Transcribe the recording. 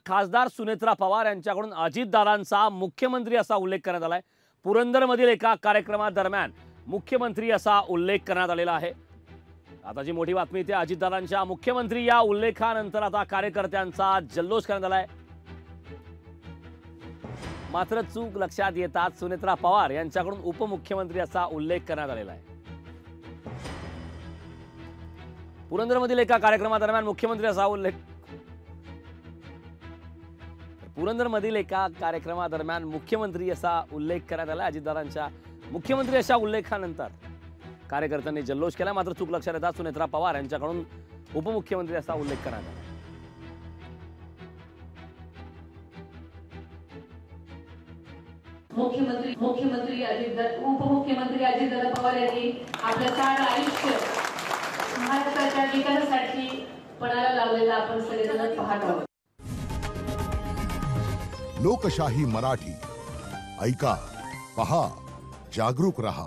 खासदार सुनेत्रा पवार यांच्याकडून अजितदादांचा मुख्यमंत्री असा उल्लेख करण्यात आलाय। पुरंदरमधील एका कार्यक्रमादरम्यान मुख्यमंत्री असा उल्लेख करण्यात आलेला आहे। आता जी मोठी बातमी इथे अजितदादांच्या मुख्यमंत्री या उल्लेखानंतर आता कार्यकर्त्यांचा जल्लोष करण्यात आलाय। मात्र चूक लक्षात येताच सुनेत्रा पवार यांच्याकडून उपमुख्यमंत्री असा उल्लेख करण्यात आलेला आहे। पुरंदरमधील एका कार्यक्रमादरम्यान मुख्यमंत्री असा उल्लेख पुरंदरमधील एका कार्यक्रमादरम्यान मुख्यमंत्री असा उल्लेख करण्यात आला। अजितदादांच्या मुख्यमंत्री अशा उल्लेखानंतर कार्यकर्त्यांनी जल्लोष केला। मात्र चूक लक्षात येताच सुनेत्रा पवार यांच्याकडून उपमुख्यमंत्री असा उल्लेख करण्यात आला। उपमुख्यमंत्री अजितदादा पवार यांनी आपलं सारं आयुष्य महाराष्ट्राच्या विकासासाठी पणाला लावलेलं आपण सगळेजण पाहत आहोत। लोकशाही मराठी ऐका, पहा, जागरूक रहा।